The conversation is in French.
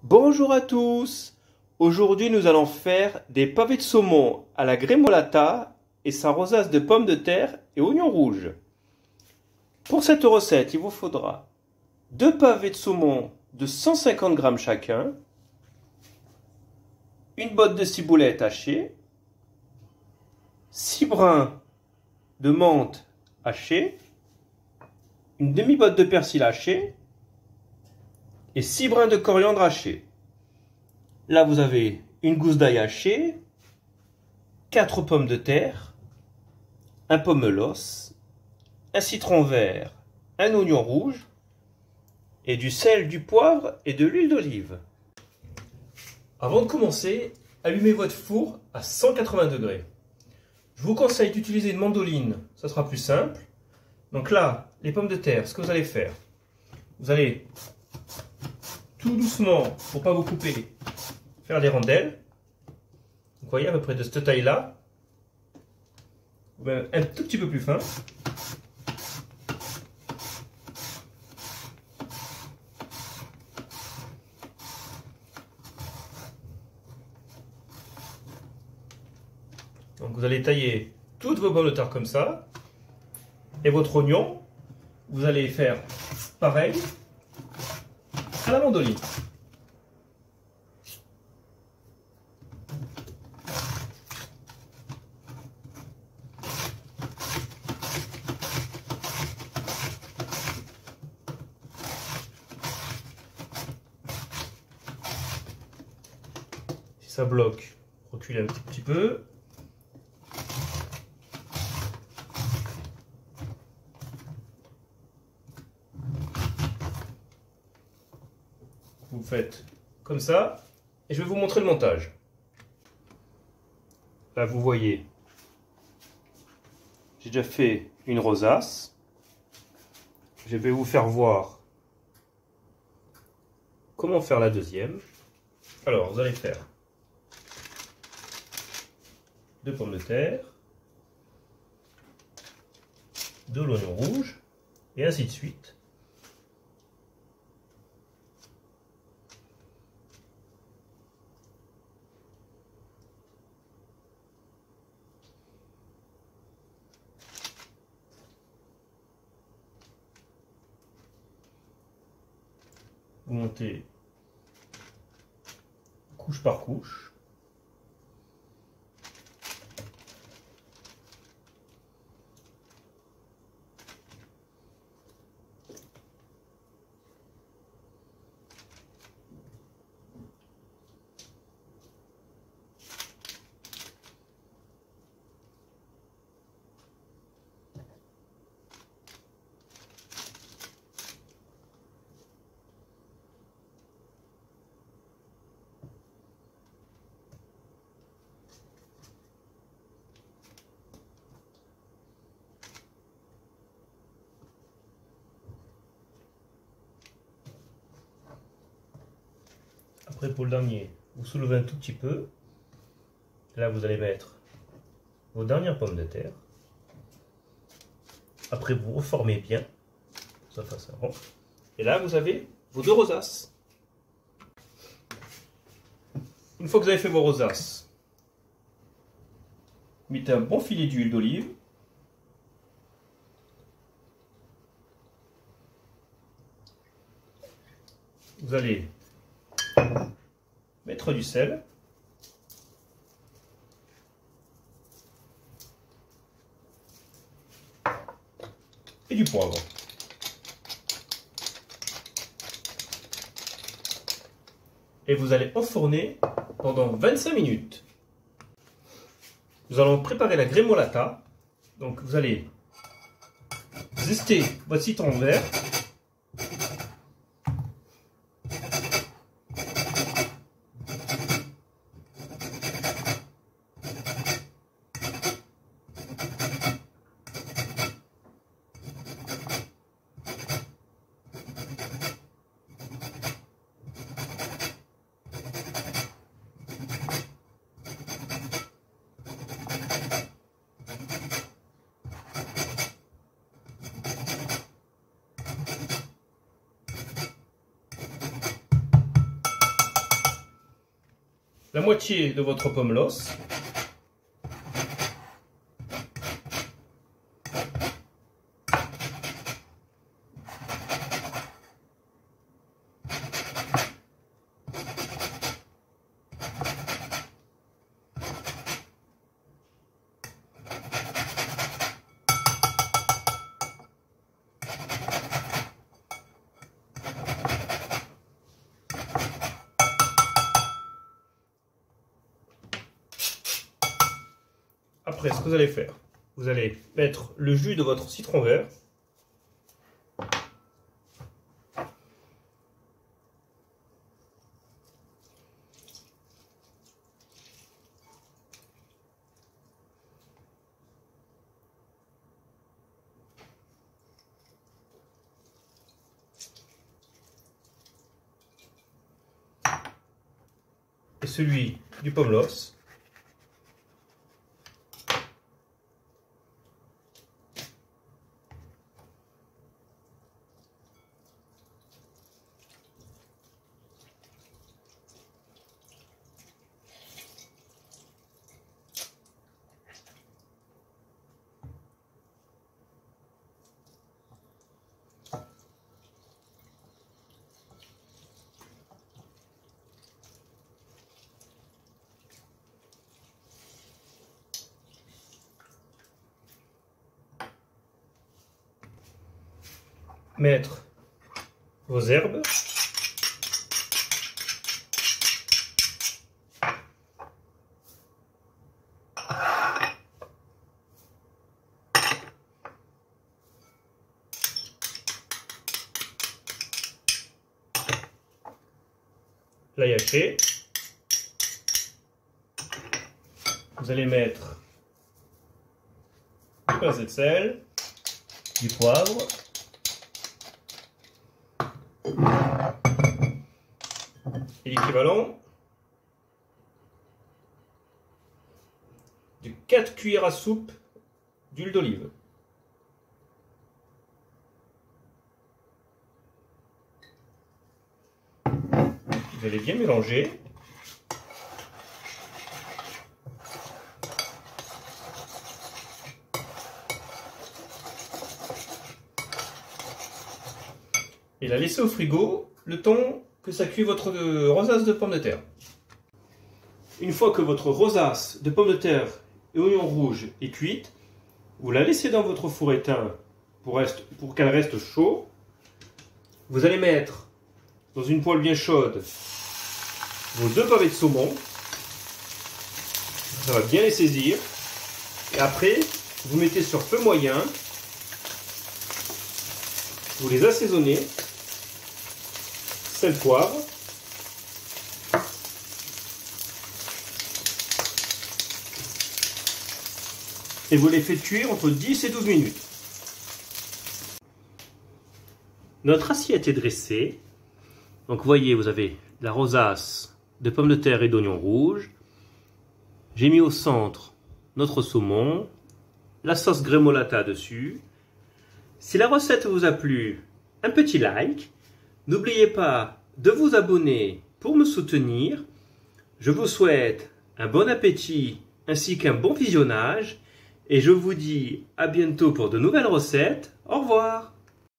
Bonjour à tous! Aujourd'hui nous allons faire des pavés de saumon à la grémolata et sa rosace de pommes de terre et oignons rouges. Pour cette recette, il vous faudra 2 pavés de saumon de 150 g chacun, une botte de ciboulette hachée, 6 brins de menthe hachée, une demi-botte de persil haché et 6 brins de coriandre haché. Là, vous avez une gousse d'ail hachée, 4 pommes de terre, un pomelos, un citron vert, un oignon rouge, et du sel, du poivre et de l'huile d'olive. Avant de commencer, allumez votre four à 180 degrés. Je vous conseille d'utiliser une mandoline, ça sera plus simple. Donc là, les pommes de terre, ce que vous allez faire, vous allez tout doucement, pour ne pas vous couper, faire des rondelles. Vous voyez, à peu près de cette taille-là. Un tout petit peu plus fin. Donc vous allez tailler toutes vos pommes de terre comme ça. Et votre oignon, vous allez faire pareil à la mandoline. Si ça bloque, reculez un petit peu. Vous faites comme ça, et je vais vous montrer le montage. Là, vous voyez, j'ai déjà fait une rosace. Je vais vous faire voir comment faire la deuxième. Alors, vous allez faire 2 pommes de terre, de l'oignon rouge, et ainsi de suite. Vous montez couche par couche. Après, pour le dernier, vous soulevez un tout petit peu. Là, vous allez mettre vos dernières pommes de terre. Après, vous reformez bien. Ça fasse un rond. Et là, vous avez vos 2 rosaces. Une fois que vous avez fait vos rosaces, mettez un bon filet d'huile d'olive. Vous allez mettre du sel. Et du poivre. Et vous allez enfourner pendant 25 minutes. Nous allons préparer la grémolata. Donc vous allez zester votre citron vert. la moitié de votre pomelos. Après, ce que vous allez faire, vous allez mettre le jus de votre citron vert. Et celui du pomelos. Mettre vos herbes. L'ail haché. Vous allez mettre du pincée de sel, du poivre, et l'équivalent de 4 cuillères à soupe d'huile d'olive. Vous allez bien mélanger. Et la laisser au frigo le temps que ça cuit votre rosace de pommes de terre. Une fois que votre rosace de pommes de terre et oignons rouges est cuite, vous la laissez dans votre four éteint pour qu'elle reste chaude. Vous allez mettre dans une poêle bien chaude vos 2 pavés de saumon. Ça va bien les saisir. Et après, vous mettez sur feu moyen. Vous les assaisonnez. Sel, poivre. Et vous les faites cuire entre 10 et 12 minutes. Notre assiette est dressée. Donc vous voyez, vous avez la rosace de pommes de terre et d'oignons rouges. J'ai mis au centre notre saumon, la sauce grémolata dessus. Si la recette vous a plu, un petit like. N'oubliez pas de vous abonner pour me soutenir. Je vous souhaite un bon appétit ainsi qu'un bon visionnage. Et je vous dis à bientôt pour de nouvelles recettes. Au revoir!